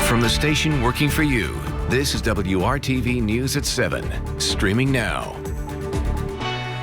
From the station working for you, this is WRTV News at 7, streaming now.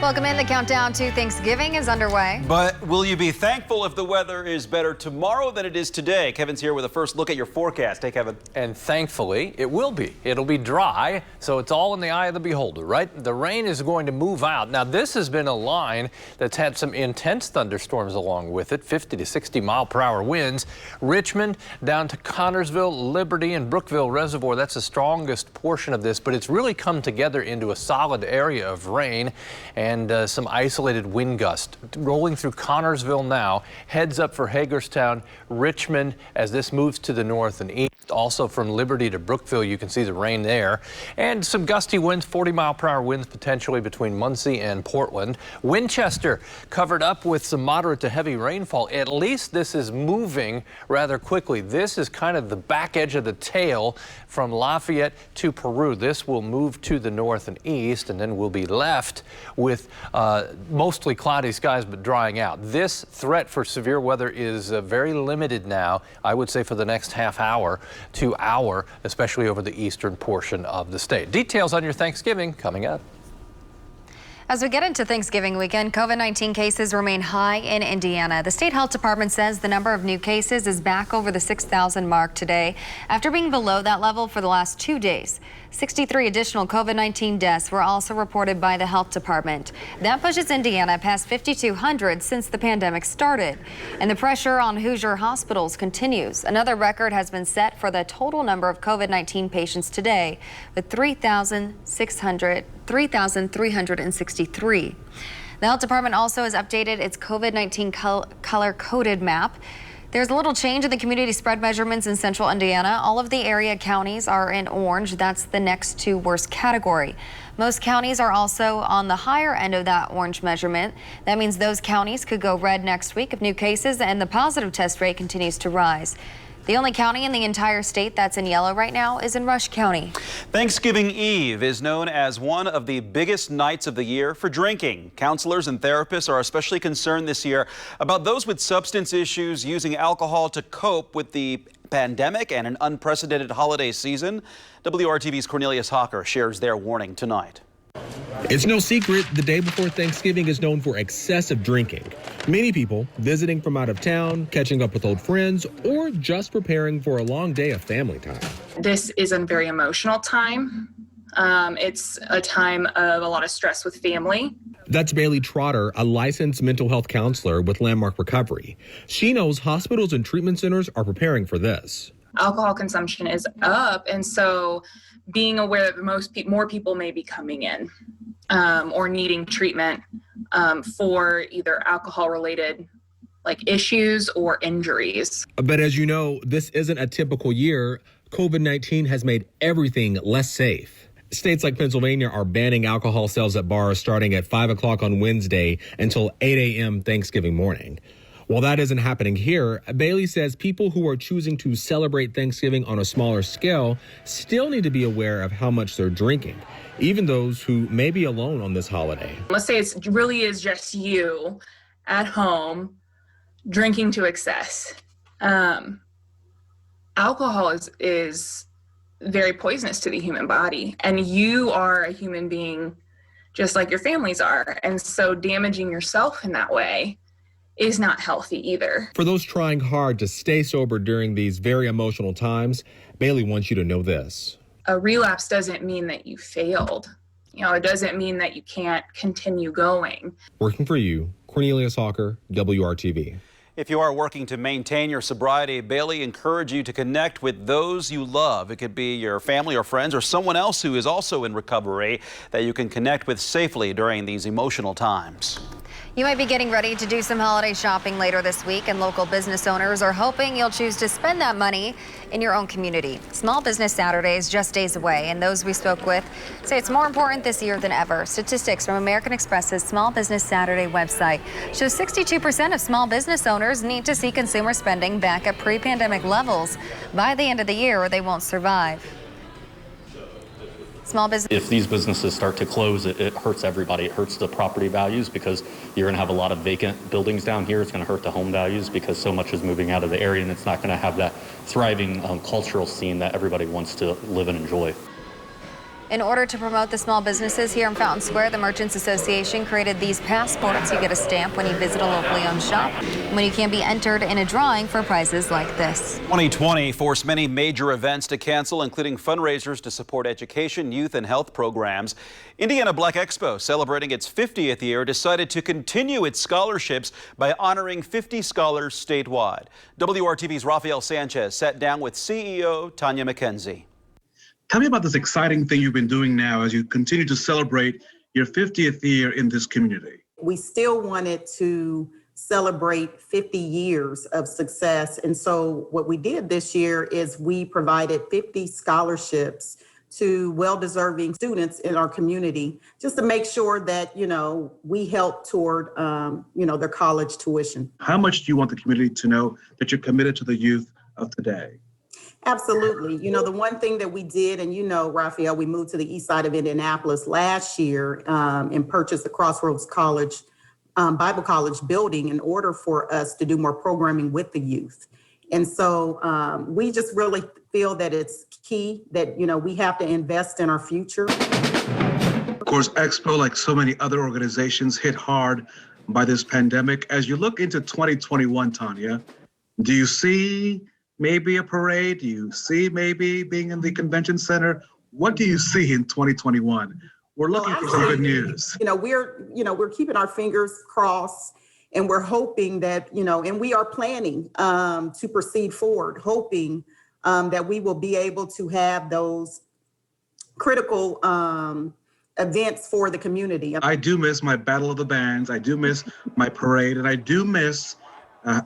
Welcome in. The countdown to Thanksgiving is underway. But will you be thankful if the weather is better tomorrow than it is today? Kevin's here with a first look at your forecast. Hey, Kevin. And thankfully, it will be. It'll be dry, so it's all in the eye of the beholder, right? The rain is going to move out. Now, this has been a line that's had some intense thunderstorms along with it, 50 to 60 mile per hour winds. Richmond down to Connorsville, Liberty, and Brookville Reservoir. That's the strongest portion of this, but it's really come together into a solid area of rain and some isolated wind gusts rolling through Connorsville now. Heads up for Hagerstown, Richmond as this moves to the north and east. Also from Liberty to Brookville, you can see the rain there. And some gusty winds, 40 mile per hour winds potentially between Muncie and Portland. Winchester covered up with some moderate to heavy rainfall. At least this is moving rather quickly. This is kind of the back edge of the tail from Lafayette to Peru. This will move to the north and east, and then we'll be left with mostly cloudy skies but drying out. This threat for severe weather is very limited now, I would say, for the next half hour to hour, especially over the eastern portion of the state. Details on your Thanksgiving coming up. As we get into Thanksgiving weekend, COVID-19 cases remain high in Indiana. The state health department says the number of new cases is back over the 6,000 mark today after being below that level for the last 2 days. 63 additional COVID-19 deaths were also reported by the health department. That pushes Indiana past 5,200 since the pandemic started. And the pressure on Hoosier hospitals continues. Another record has been set for the total number of COVID-19 patients today, with 3,363. The health department also has updated its COVID-19 color-coded map. There's a little change in the community spread measurements in central Indiana. All of the area counties are in orange. That's the next to worst category. Most counties are also on the higher end of that orange measurement. That means those counties could go red next week if new cases and the positive test rate continues to rise. The only county in the entire state that's in yellow right now is in Rush County. Thanksgiving Eve is known as one of the biggest nights of the year for drinking. Counselors and therapists are especially concerned this year about those with substance issues using alcohol to cope with the pandemic and an unprecedented holiday season. WRTV's Cornelius Hawker shares their warning tonight. It's no secret the day before Thanksgiving is known for excessive drinking. Many people visiting from out of town, catching up with old friends, or just preparing for a long day of family time. This is a very emotional time. It's a time of a lot of stress with family. That's Bailey Trotter, a licensed mental health counselor with Landmark Recovery. She knows hospitals and treatment centers are preparing for this. Alcohol consumption is up, and so being aware that more people may be coming in or needing treatment for either alcohol-related issues or injuries. But as you know, this isn't a typical year. COVID-19 has made everything less safe. States like Pennsylvania are banning alcohol sales at bars starting at 5 o'clock on Wednesday until 8 a.m. Thanksgiving morning. While that isn't happening here, Bailey says people who are choosing to celebrate Thanksgiving on a smaller scale still need to be aware of how much they're drinking, even those who may be alone on this holiday. Let's say it really is just you at home drinking to excess. Alcohol is very poisonous to the human body, and you are a human being just like your families are, and so damaging yourself in that way is not healthy either. For those trying hard to stay sober during these very emotional times, Bailey wants you to know this. A relapse doesn't mean that you failed. It doesn't mean that you can't continue going. Working for you, Cornelius Hawker, WRTV. If you are working to maintain your sobriety, Bailey encourages you to connect with those you love. It could be your family or friends or someone else who is also in recovery that you can connect with safely during these emotional times. You might be getting ready to do some holiday shopping later this week, and local business owners are hoping you'll choose to spend that money in your own community. Small Business Saturday is just days away, and those we spoke with say it's more important this year than ever. Statistics from American Express's Small Business Saturday website show 62% of small business owners need to see consumer spending back at pre-pandemic levels by the end of the year, or they won't survive. Small business. If these businesses start to close, it hurts everybody. It hurts the property values because you're going to have a lot of vacant buildings down here. It's going to hurt the home values because so much is moving out of the area, and it's not going to have that thriving cultural scene that everybody wants to live and enjoy. In order to promote the small businesses here in Fountain Square, the Merchants Association created these passports. You get a stamp when you visit a locally owned shop, when you can be entered in a drawing for prizes like this. 2020 forced many major events to cancel, including fundraisers to support education, youth, and health programs. Indiana Black Expo, celebrating its 50th year, decided to continue its scholarships by honoring 50 scholars statewide. WRTV's Rafael Sanchez sat down with CEO Tanya McKenzie. Tell me about this exciting thing you've been doing now as you continue to celebrate your 50th year in this community. We still wanted to celebrate 50 years of success. And so what we did this year is we provided 50 scholarships to well-deserving students in our community, just to make sure that, we help toward, their college tuition. How much do you want the community to know that you're committed to the youth of today? Absolutely. The one thing that we did, and Raphael, we moved to the east side of Indianapolis last year and purchased the Crossroads College, Bible College building in order for us to do more programming with the youth. And so we just really feel that it's key that, we have to invest in our future. Of course, Expo, like so many other organizations, hit hard by this pandemic. As you look into 2021, Tanya, do you see maybe a parade? Do you see maybe being in the convention center? What do you see in 2021? We're looking for some good news. We're keeping our fingers crossed, and we're hoping that, and we are planning to proceed forward, hoping that we will be able to have those critical events for the community. I do miss my Battle of the Bands. I do miss my parade, and I do miss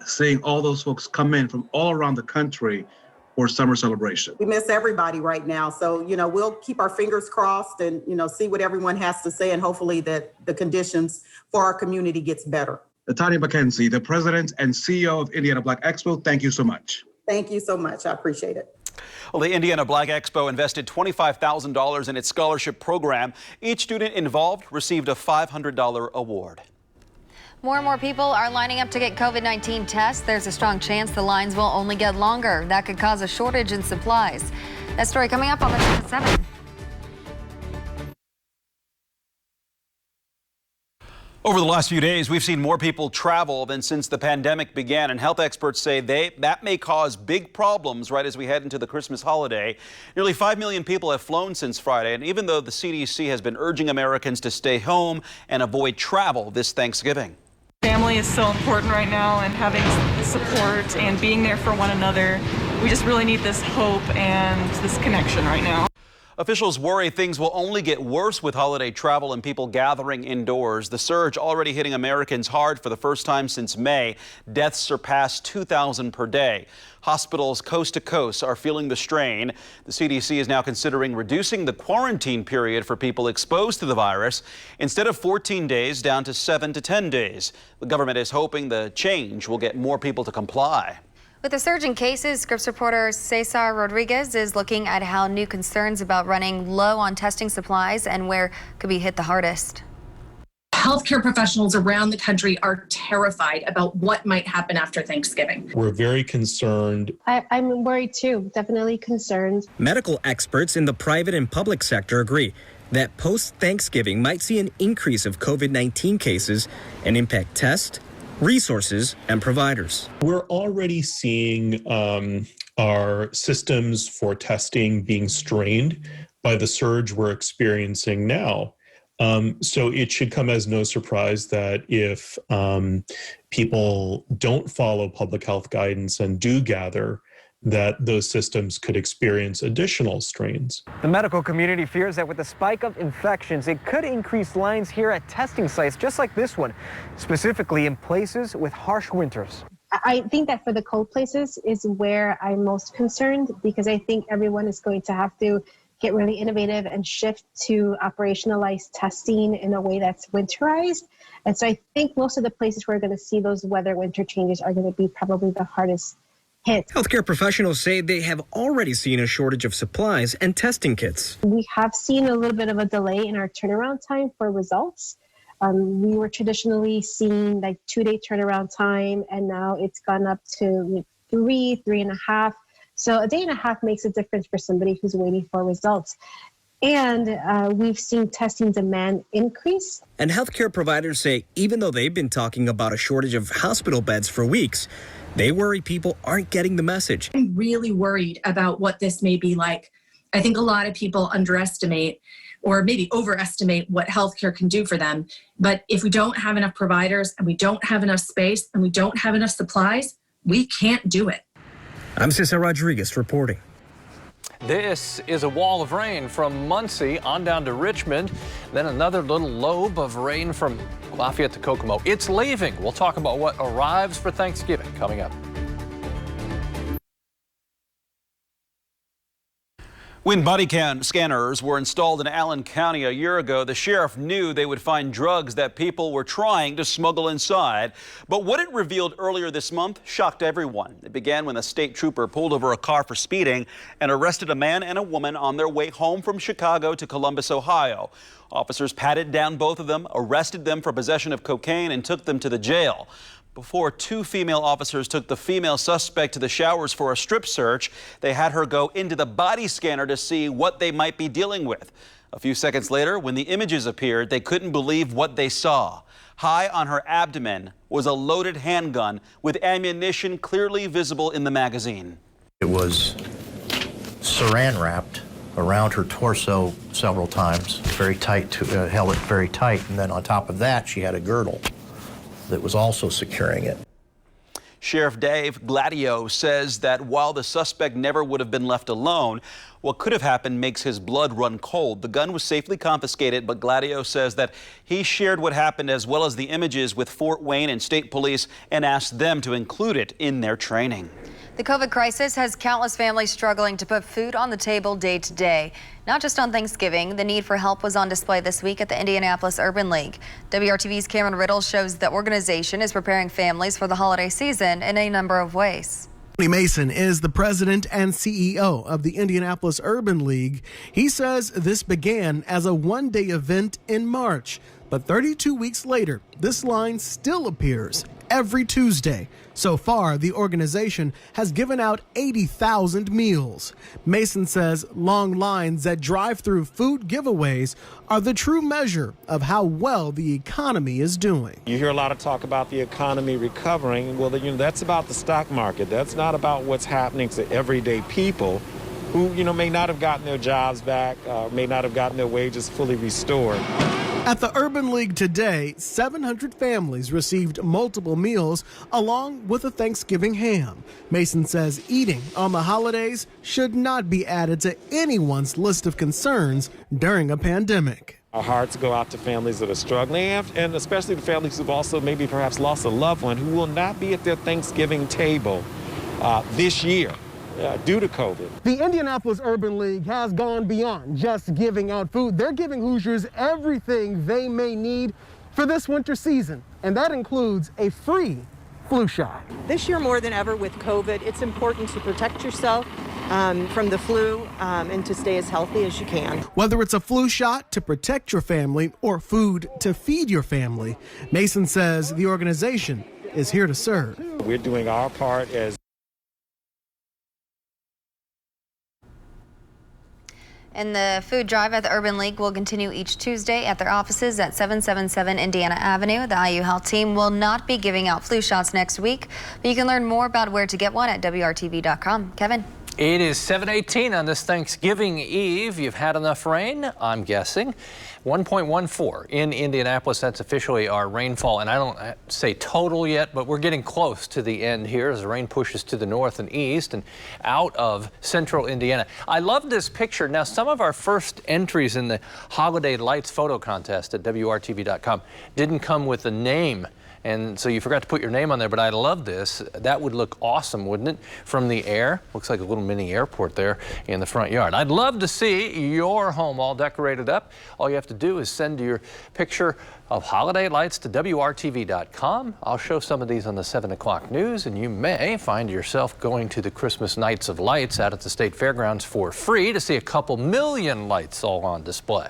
seeing all those folks come in from all around the country for summer celebration. We miss everybody right now. So, we'll keep our fingers crossed and, see what everyone has to say, and hopefully that the conditions for our community gets better. Tanya McKenzie, the president and CEO of Indiana Black Expo, thank you so much. Thank you so much. I appreciate it. Well, the Indiana Black Expo invested $25,000 in its scholarship program. Each student involved received a $500 award. More and more people are lining up to get COVID-19 tests. There's a strong chance the lines will only get longer. That could cause a shortage in supplies. That story coming up on the 7. Over the last few days, we've seen more people travel than since the pandemic began, and health experts say that may cause big problems right as we head into the Christmas holiday. Nearly 5 million people have flown since Friday, and even though the CDC has been urging Americans to stay home and avoid travel this Thanksgiving. Family is so important right now, and having support and being there for one another. We just really need this hope and this connection right now. Officials worry things will only get worse with holiday travel and people gathering indoors. The surge already hitting Americans hard for the first time since May. Deaths surpassed 2,000 per day. Hospitals coast to coast are feeling the strain. The CDC is now considering reducing the quarantine period for people exposed to the virus. Instead of 14 days, down to 7 to 10 days. The government is hoping the change will get more people to comply. With the surge in cases, Scripps reporter Cesar Rodriguez is looking at how new concerns about running low on testing supplies and where could be hit the hardest. Healthcare professionals around the country are terrified about what might happen after Thanksgiving. We're very concerned. I'm worried too, definitely concerned. Medical experts in the private and public sector agree that post-Thanksgiving might see an increase of COVID-19 cases and impact tests, resources, and providers. We're already seeing our systems for testing being strained by the surge we're experiencing now. So it should come as no surprise that if people don't follow public health guidance and do gather, that those systems could experience additional strains. The medical community fears that with the spike of infections, it could increase lines here at testing sites just like this one, specifically in places with harsh winters. I think that for the cold places is where I'm most concerned, because I think everyone is going to have to get really innovative and shift to operationalize testing in a way that's winterized. And so I think most of the places where we're going to see those winter changes are going to be probably the hardest hit. Healthcare professionals say they have already seen a shortage of supplies and testing kits. We have seen a little bit of a delay in our turnaround time for results. We were traditionally seeing like 2-day turnaround time, and now it's gone up to 3.5. So a day and a half makes a difference for somebody who's waiting for results. And we've seen testing demand increase. And healthcare providers say even though they've been talking about a shortage of hospital beds for weeks, they worry people aren't getting the message. I'm really worried about what this may be like. I think a lot of people underestimate or maybe overestimate what healthcare can do for them. But if we don't have enough providers and we don't have enough space and we don't have enough supplies, we can't do it. I'm Cesar Rodriguez reporting. This is a wall of rain from Muncie on down to Richmond, then another little lobe of rain from Lafayette to Kokomo. It's leaving. We'll talk about what arrives for Thanksgiving coming up. When body scanners were installed in Allen County a year ago, the sheriff knew they would find drugs that people were trying to smuggle inside. But what it revealed earlier this month shocked everyone. It began when a state trooper pulled over a car for speeding and arrested a man and a woman on their way home from Chicago to Columbus, Ohio. Officers patted down both of them, arrested them for possession of cocaine, and took them to the jail. Before two female officers took the female suspect to the showers for a strip search, they had her go into the body scanner to see what they might be dealing with. A few seconds later, when the images appeared, they couldn't believe what they saw. High on her abdomen was a loaded handgun with ammunition clearly visible in the magazine. It was saran wrapped around her torso several times, very tight, held it very tight, and then on top of that, she had a girdle that was also securing it. Sheriff Dave Gladio says that while the suspect never would have been left alone, what could have happened makes his blood run cold. The gun was safely confiscated, but Gladio says that he shared what happened as well as the images with Fort Wayne and state police and asked them to include it in their training. The COVID crisis has countless families struggling to put food on the table day to day. Not just on Thanksgiving, the need for help was on display this week at the Indianapolis Urban League. WRTV's Cameron Riddle shows the organization is preparing families for the holiday season in a number of ways. Tony Mason is the president and CEO of the Indianapolis Urban League. He says this began as a one-day event in March, but 32 weeks later, this line still appears every Tuesday. So far, the organization has given out 80,000 meals. Mason says long lines at drive-through food giveaways are the true measure of how well the economy is doing. You hear a lot of talk about the economy recovering. Well, that's about the stock market. That's not about what's happening to everyday people who, may not have gotten their jobs back, may not have gotten their wages fully restored. At the Urban League today, 700 families received multiple meals along with a Thanksgiving ham. Mason says eating on the holidays should not be added to anyone's list of concerns during a pandemic. Our hearts go out to families that are struggling, and especially the families who've also maybe perhaps lost a loved one who will not be at their Thanksgiving table this year. Due to COVID. The Indianapolis Urban League has gone beyond just giving out food. They're giving Hoosiers everything they may need for this winter season, and that includes a free flu shot. This year more than ever with COVID, it's important to protect yourself from the flu and to stay as healthy as you can. Whether it's a flu shot to protect your family or food to feed your family, Mason says the organization is here to serve. We're doing our part as And the food drive at the Urban League will continue each Tuesday at their offices at 777 Indiana Avenue. The IU Health team will not be giving out flu shots next week, but you can learn more about where to get one at WRTV.com. Kevin. It is 7:18 on this Thanksgiving Eve. You've had enough rain, I'm guessing. 1.14 in Indianapolis. That's officially our rainfall. And I don't say total yet, but we're getting close to the end here as the rain pushes to the north and east and out of central Indiana. I love this picture. Now, some of our first entries in the Holiday Lights photo contest at WRTV.com didn't come with a name And so you forgot to put your name on there, but I love this. That would look awesome, wouldn't it? From the air. Looks like a little mini airport there in the front yard. I'd love to see your home all decorated up. All you have to do is send your picture of holiday lights to WRTV.com. I'll show some of these on the 7 o'clock news, and you may find yourself going to the Christmas Nights of Lights out at the State Fairgrounds for free to see a couple million lights all on display.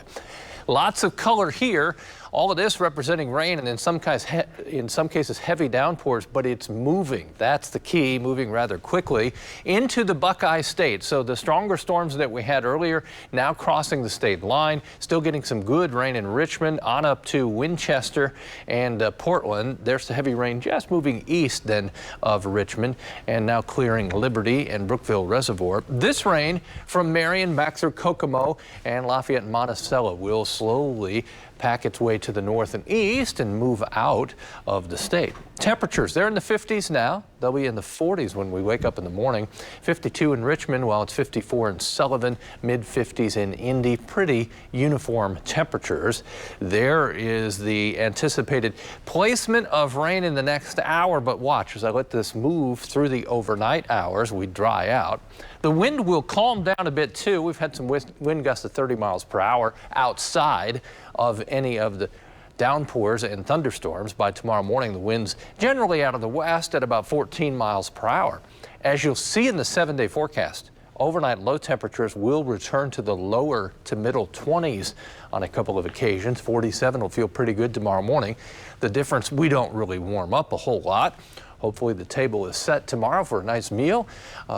Lots of color here. All of this representing rain and in some cases heavy downpours, but it's moving. That's the key, moving rather quickly into the Buckeye State. So the stronger storms that we had earlier now crossing the state line, still getting some good rain in Richmond on up to Winchester and Portland. There's the heavy rain just moving east then of Richmond and now clearing Liberty and Brookville Reservoir. This rain from Marion back through Kokomo and Lafayette and Monticello will slowly pack its way to the north and east and move out of the state. Temperatures, they're in the 50s now. They'll be in the 40s when we wake up in the morning. 52 in Richmond, while it's 54 in Sullivan, mid-50s in Indy. Pretty uniform temperatures. There is the anticipated placement of rain in the next hour, but watch as I let this move through the overnight hours, we dry out. The wind will calm down a bit too. We've had some wind gusts of 30 miles per hour outside of any of the downpours and thunderstorms. By tomorrow morning, the winds generally out of the west at about 14 miles per hour. As you'll see in the 7-day forecast, overnight low temperatures will return to the lower to middle 20s on a couple of occasions. 47 will feel pretty good tomorrow morning. The difference, we don't really warm up a whole lot. Hopefully the table is set tomorrow for a nice meal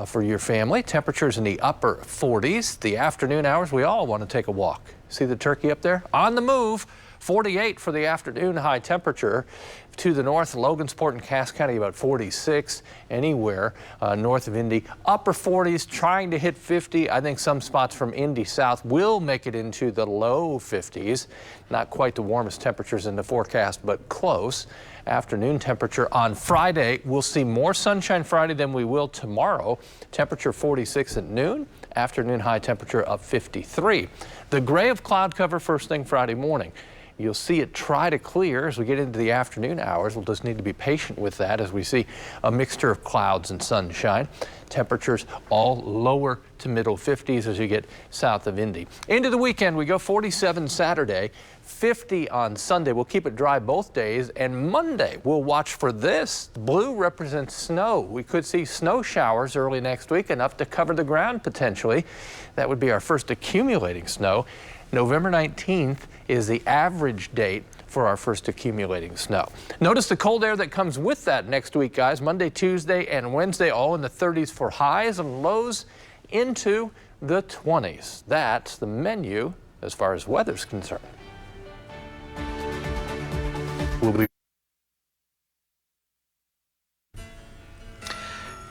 for your family. Temperatures in the upper 40s. The afternoon hours, we all want to take a walk. See the turkey up there? On the move. 48 for the afternoon high temperature. To the north, Logansport and Cass County about 46. Anywhere north of Indy, upper 40s, trying to hit 50. I think some spots from Indy south will make it into the low 50s. Not quite the warmest temperatures in the forecast, but close. Afternoon temperature on Friday. We'll see more sunshine Friday than we will tomorrow. Temperature 46 at noon. Afternoon high temperature of 53. The gray of cloud cover first thing Friday morning. You'll see it try to clear as we get into the afternoon hours. We'll just need to be patient with that as we see a mixture of clouds and sunshine. Temperatures all lower to middle 50s as you get south of Indy. Into the weekend, we go 47 Saturday, 50 on Sunday. We'll keep it dry both days, and Monday we'll watch for this. Blue represents snow. We could see snow showers early next week, enough to cover the ground potentially. That would be our first accumulating snow. November 19th is the average date for our first accumulating snow. Notice the cold air that comes with that next week, guys. Monday, Tuesday, and Wednesday, all in the 30s for highs and lows into the 20s. That's the menu as far as weather's concerned. We'll be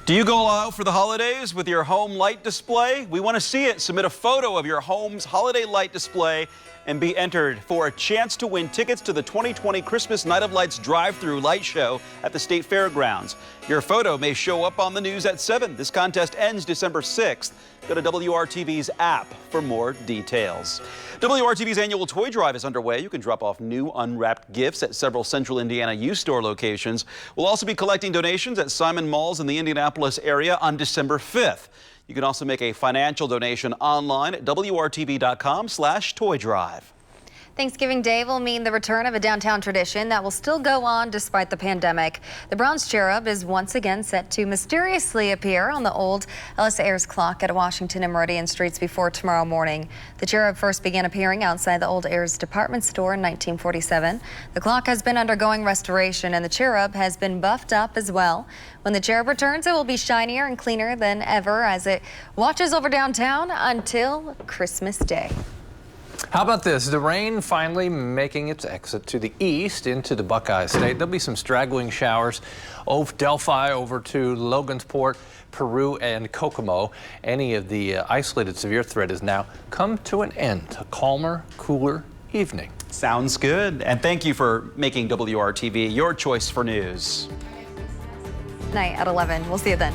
Do you go all out for the holidays with your home light display? We want to see it. Submit a photo of your home's holiday light display and be entered for a chance to win tickets to the 2020 Christmas Night of Lights drive-through light show at the State Fairgrounds. Your photo may show up on the news at 7. This contest ends December 6th. Go to WRTV's app for more details. WRTV's annual toy drive is underway. You can drop off new unwrapped gifts at several Central Indiana U-Store locations. We'll also be collecting donations at Simon Malls in the Indianapolis area on December 5th. You can also make a financial donation online at WRTV.com/toy drive. Thanksgiving Day will mean the return of a downtown tradition that will still go on despite the pandemic. The bronze cherub is once again set to mysteriously appear on the old Ellis Ayres clock at Washington and Meridian Streets before tomorrow morning. The cherub first began appearing outside the old Ayres department store in 1947. The clock has been undergoing restoration and the cherub has been buffed up as well. When the cherub returns, it will be shinier and cleaner than ever as it watches over downtown until Christmas Day. How about this? The rain finally making its exit to the east into the Buckeye State. There'll be some straggling showers over Delphi over to Logansport, Peru, and Kokomo. Any of the isolated severe threat has now come to an end. A calmer, cooler evening. Sounds good. And thank you for making WRTV your choice for news. Night at 11. We'll see you then.